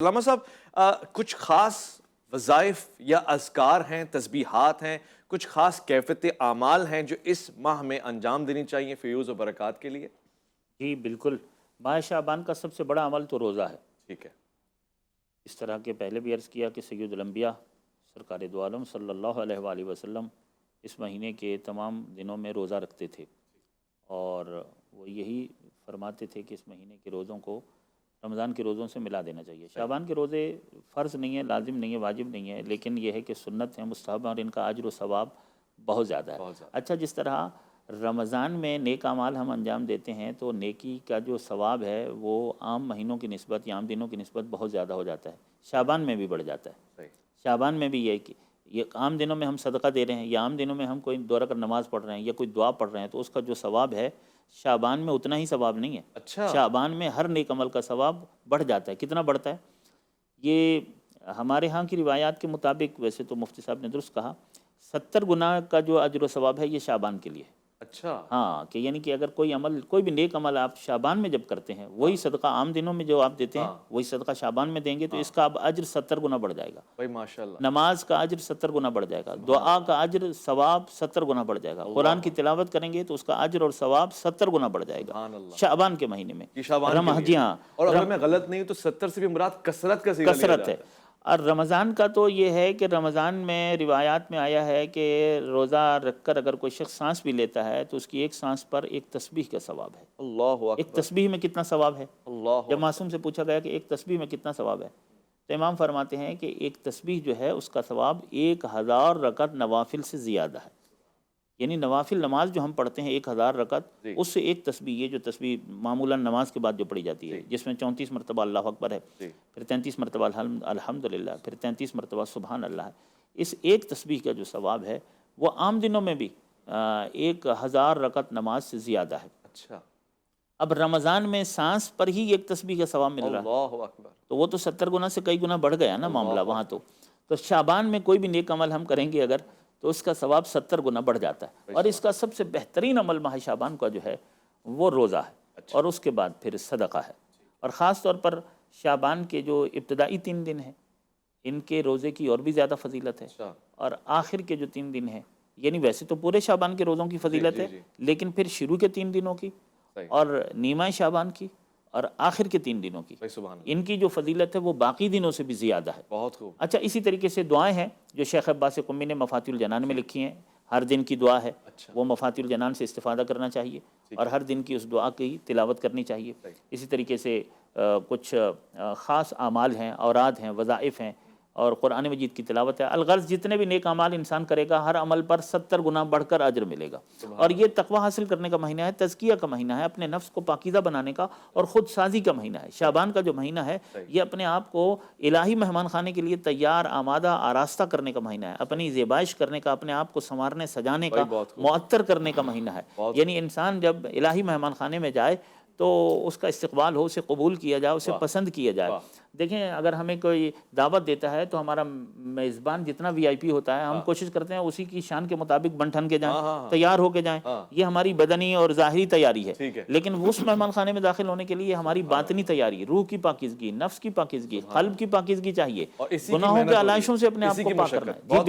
علامہ صاحب، کچھ خاص وظائف یا اذکار ہیں، تسبیحات ہیں، کچھ خاص کیفیت اعمال ہیں جو اس ماہ میں انجام دینی چاہیے فیوز و برکات کے لیے؟ جی بالکل، ماہ شعبان کا سب سے بڑا عمل تو روزہ ہے۔ ٹھیک ہے۔ اس طرح کے پہلے بھی عرض کیا کہ سید الانبیاء سرکار دو عالم صلی اللہ علیہ وآلہ وسلم اس مہینے کے تمام دنوں میں روزہ رکھتے تھے، اور وہ یہی فرماتے تھے کہ اس مہینے کے روزوں کو رمضان کے روزوں سے ملا دینا چاہیے۔ شعبان کے روزے فرض نہیں ہے، لازم نہیں ہے، واجب نہیں ہے، لیکن یہ ہے کہ سنت ہیں، مستحب ہیں، اور ان کا اجر و ثواب بہت زیادہ ہے۔ اچھا، جس طرح رمضان میں نیک اعمال ہم انجام دیتے ہیں تو نیکی کا جو ثواب ہے وہ عام مہینوں کی نسبت یا عام دنوں کی نسبت بہت زیادہ ہو جاتا ہے، شعبان میں بھی بڑھ جاتا ہے۔ شعبان میں بھی یہ عام دنوں میں ہم صدقہ دے رہے ہیں یا عام دنوں میں ہم کوئی 2 رکعت نماز پڑھ رہے ہیں یا کوئی دعا پڑھ رہے ہیں تو اس کا جو ثواب ہے شعبان میں اتنا ہی ثواب نہیں ہے۔ اچھا، شعبان میں ہر نیک عمل کا ثواب بڑھ جاتا ہے۔ کتنا بڑھتا ہے؟ یہ ہمارے ہاں کی روایات کے مطابق، ویسے تو مفتی صاحب نے درست کہا، 70 گنا کا جو اجر و ثواب ہے یہ شعبان کے لیے ہے۔ اچھا، ہاں، کہ یعنی کہ اگر کوئی عمل، کوئی بھی نیک عمل آپ شعبان میں جب کرتے ہیں، وہی صدقہ عام دنوں میں جو آپ دیتے ہیں وہی صدقہ شعبان میں دیں گے تو اس کا اب اجر 70 گنا بڑھ جائے گا۔ بھائی ماشاءاللہ، نماز کا اجر 70 گنا بڑھ جائے گا، دعا کا اجر ثواب 70 گنا بڑھ جائے گا، قرآن کی تلاوت کریں گے تو اس کا اجر اور ثواب 70 گنا بڑھ جائے گا سبحان اللہ، شعبان کے مہینے میں۔ یہ شعبان کے جی لیے۔ ہاں، اور اگر میں غلط نہیں ہوں تو 70 سے بھی مراد کثرت کا صیغہ لیا کثرت جاتا ہے۔ اور رمضان کا تو یہ ہے کہ رمضان میں روایات میں آیا ہے کہ روزہ رکھ کر اگر کوئی شخص سانس بھی لیتا ہے تو اس کی ایک سانس پر ایک تسبیح کا ثواب ہے۔ اللہ ایک اکبر، تسبیح میں کتنا ثواب ہے؟ اللہ جب معصوم سے پوچھا گیا کہ ایک تسبیح میں کتنا ثواب ہے تو امام فرماتے ہیں کہ ایک تسبیح جو ہے اس کا ثواب 1000 رکعت نوافل سے زیادہ ہے۔ یعنی نوافل نماز جو ہم پڑھتے ہیں 1000 رکعت، اس سے ایک تسبیح، یہ جو تسبیح معمولاً نماز کے بعد جو پڑھی جاتی ہے جس میں 34 مرتبہ اللہ اکبر ہے، پھر 33 مرتبہ الحمدللہ، پھر 33 مرتبہ سبحان اللہ ہے، اس ایک تسبیح کا جو ثواب ہے وہ عام دنوں میں بھی 1000 رکعت نماز سے زیادہ ہے۔ اچھا، اب رمضان میں سانس پر ہی ایک تسبیح کا ثواب مل رہا ہے اللہ اکبر، تو وہ تو 70 گنا سے کئی گنا بڑھ گیا نا معاملہ وہاں تو شعبان میں کوئی بھی نیک عمل ہم کریں گے اگر تو اس کا ثواب 70 گنا بڑھ جاتا ہے۔ اور اس کا سب سے بہترین عمل ماہ شعبان کا جو ہے وہ روزہ ہے، اور اس کے بعد پھر صدقہ ہے۔ اور خاص طور پر شعبان کے جو ابتدائی 3 دن ہیں ان کے روزے کی اور بھی زیادہ فضیلت ہے، اور آخر کے جو 3 دن ہیں، یعنی ویسے تو پورے شعبان کے روزوں کی فضیلت ہے لیکن پھر شروع کے 3 دنوں کی اور نیمہ شعبان کی اور آخر کے 3 دنوں کی، ان کی جو فضیلت ہے وہ باقی دنوں سے بھی زیادہ ہے۔ بہت خوب۔ اچھا، اسی طریقے سے دعائیں ہیں جو شیخ عباس قمی نے مفاتیح الجنان میں لکھی ہیں، ہر دن کی دعا ہے، وہ مفاتیح الجنان سے استفادہ کرنا چاہیے اور ہر دن کی اس دعا کی تلاوت کرنی چاہیے۔ اسی طریقے سے کچھ خاص اعمال ہیں، اوراد ہیں، وظائف ہیں، اور قرآن مجید کی تلاوت ہے۔ الغرض جتنے بھی نیک اعمال انسان کرے گا ہر عمل پر 70 گنا بڑھ کر اجر ملے گا۔ اور یہ تقوی حاصل کرنے کا مہینہ ہے، تزکیہ کا مہینہ ہے، اپنے نفس کو پاکیزہ بنانے کا اور خود سازی کا مہینہ ہے۔ شعبان کا جو مہینہ ہے یہ اپنے آپ کو الہی مہمان خانے کے لیے تیار، آمادہ، آراستہ کرنے کا مہینہ ہے، اپنی زیبائش کرنے کا، اپنے آپ کو سنوارنے سجانے کا، معطر کرنے کا مہینہ ہے۔ یعنی انسان جب الہی مہمان خانے میں جائے تو اس کا استقبال ہو، اسے قبول کیا جائے، اسے پسند کیا جائے۔ دیکھیں، اگر ہمیں کوئی دعوت دیتا ہے تو ہمارا میزبان جتنا وی آئی پی ہوتا ہے ہم کوشش کرتے ہیں اسی کی شان کے مطابق بن ٹھن کے جائیں، تیار ہو کے جائیں۔ یہ ہماری بدنی اور ظاہری تیاری ہے، لیکن اس مہمان خانے میں داخل ہونے کے لیے ہماری باطنی تیاری، روح کی پاکیزگی، نفس کی پاکیزگی، قلب کی پاکیزگی چاہیے، گناہوں کے علائشوں سے اپنے آپ کو پاک کرنا ہے۔